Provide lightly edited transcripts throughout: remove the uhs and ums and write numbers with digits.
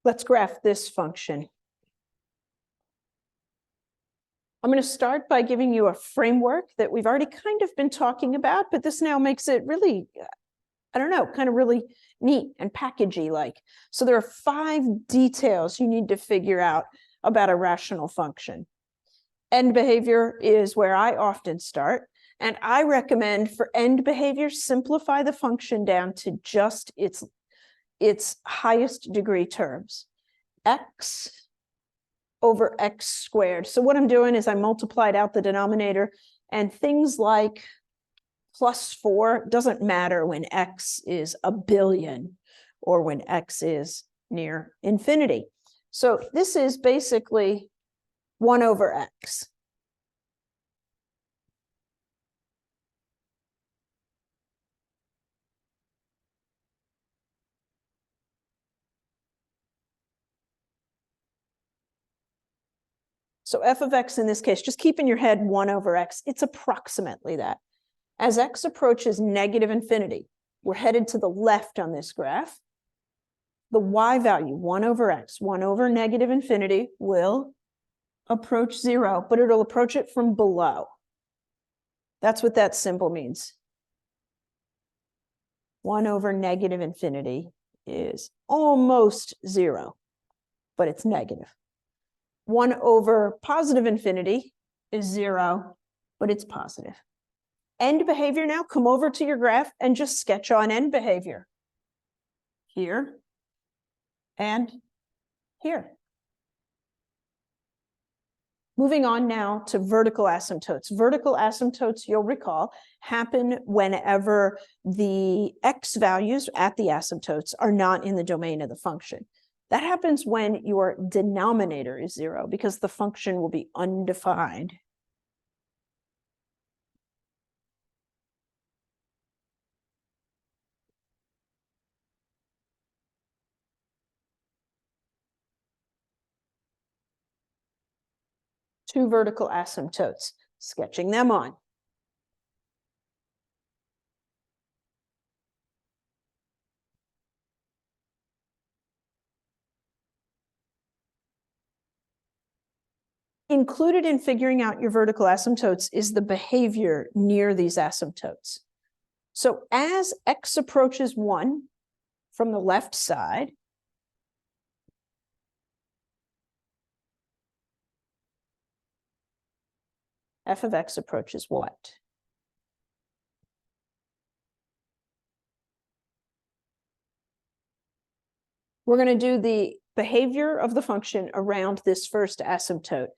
Let's graph this function. I'm going to start by giving you a framework that we've already kind of been talking about, but this now makes it really, I don't know, kind of really neat and packagey like. So there are 5 details you need to figure out about a rational function. End behavior is where I often start, and I recommend for end behavior, simplify the function down to just its highest degree terms, x over x squared. So what I'm doing is I multiplied out the denominator, and things like +4 doesn't matter when x is a billion or when x is near infinity. So this is basically 1 over x. So f of x in this case, just keep in your head 1 over x, it's approximately that. As x approaches negative infinity, we're headed to the left on this graph. The y value, 1 over x, 1 over negative infinity, will approach 0, but it'll approach it from below. That's what that symbol means. 1 over negative infinity is almost 0, but it's negative. 1 over positive infinity is 0, but it's positive. End behavior now, come over to your graph and just sketch on end behavior. Here and here. Moving on now to vertical asymptotes. Vertical asymptotes, you'll recall, happen whenever the x values at the asymptotes are not in the domain of the function. That happens when your denominator is 0, because the function will be undefined. Two vertical asymptotes, sketching them on. Included in figuring out your vertical asymptotes is the behavior near these asymptotes. So as x approaches 1 from the left side, f of x approaches what? We're going to do the behavior of the function around this first asymptote.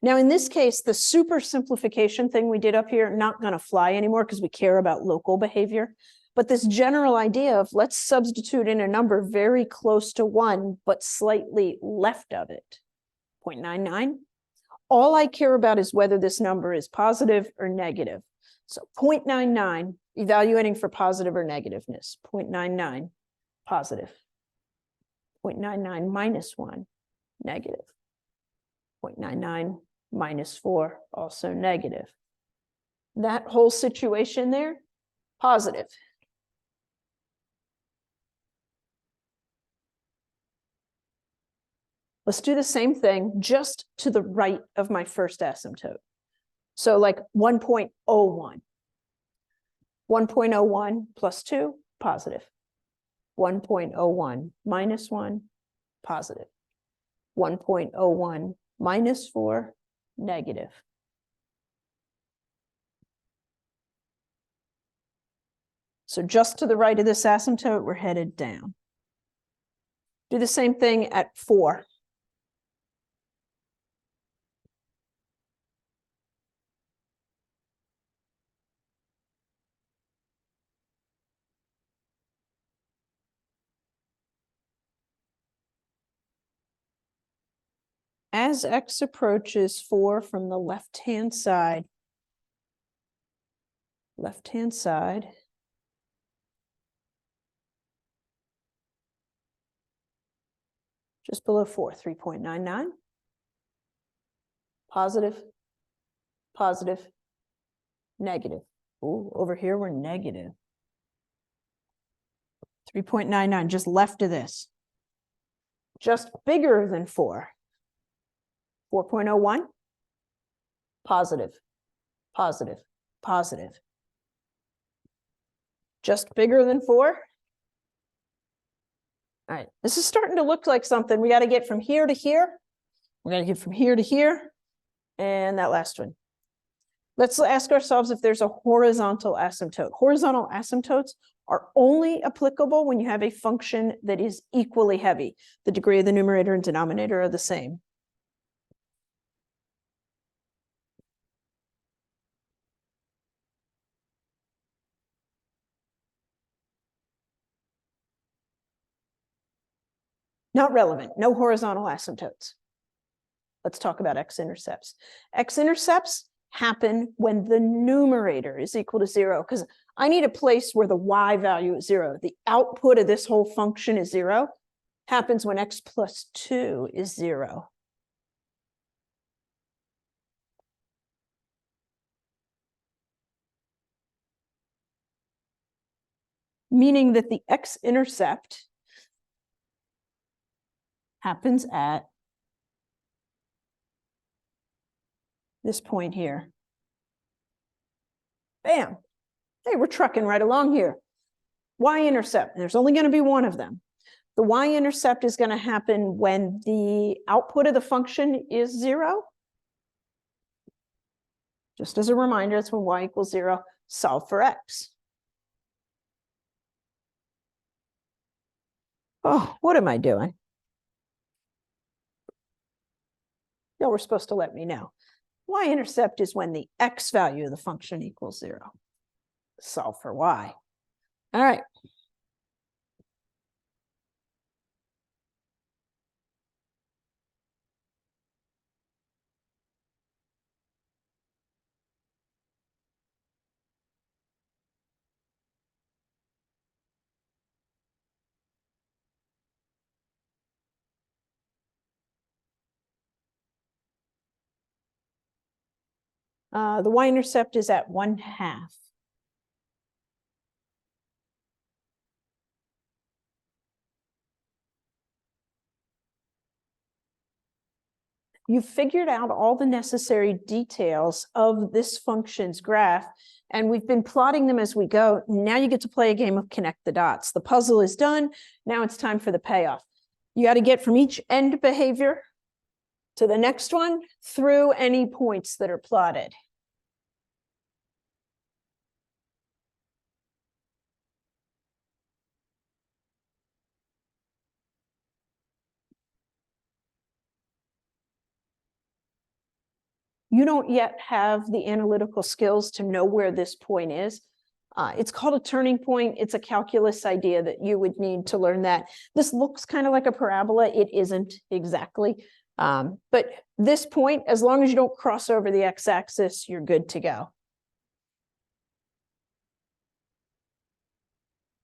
Now, in this case, the super simplification thing we did up here, not going to fly anymore because we care about local behavior. But this general idea of let's substitute in a number very close to 1, but slightly left of it, 0.99. All I care about is whether this number is positive or negative. So 0.99, evaluating for positive or negativeness, 0.99, positive. 0.99 minus 1, negative. 0.99 minus 4, also negative. That whole situation there, positive. Let's do the same thing just to the right of my first asymptote. So like 1.01. 1.01 plus 2, positive. 1.01 minus 1, positive. 1.01 minus 4, negative. So just to the right of this asymptote, we're headed down. Do the same thing at 4. As x approaches 4 from the left-hand side, just below 4, 3.99, positive, positive, negative. Ooh, over here we're negative. 3.99, just left of this. just bigger than 4. 4.01, positive, positive, positive. Just bigger than 4. All right, this is starting to look like something. We got to get from here to here. We're going to get from here to here. And that last one. Let's ask ourselves if there's a horizontal asymptote. Horizontal asymptotes are only applicable when you have a function that is equally heavy. The degree of the numerator and denominator are the same. Not relevant, no horizontal asymptotes. Let's talk about x-intercepts. X-intercepts happen when the numerator is equal to 0, because I need a place where the y value is 0. The output of this whole function is 0. Happens when x plus 2 is 0. Meaning that the x-intercept happens at this point here. Bam. Hey, we're trucking right along here. Y-intercept, there's only going to be one of them. The y-intercept is going to happen when the output of the function is 0. Just as a reminder, it's when y equals 0, solve for x. Oh, what am I doing? Y'all were supposed to let me know. Y-intercept is when the x value of the function equals 0. Solve for y. All right. The y-intercept is at 1/2. You've figured out all the necessary details of this function's graph, and we've been plotting them as we go. Now you get to play a game of connect the dots. The puzzle is done. Now it's time for the payoff. You got to get from each end behavior to the next one through any points that are plotted. You don't yet have the analytical skills to know where this point is. It's called a turning point. It's a calculus idea that you would need to learn that. This looks kind of like a parabola. It isn't exactly. But this point, as long as you don't cross over the x-axis, you're good to go.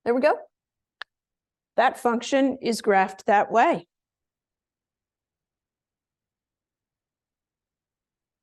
There we go. That function is graphed that way.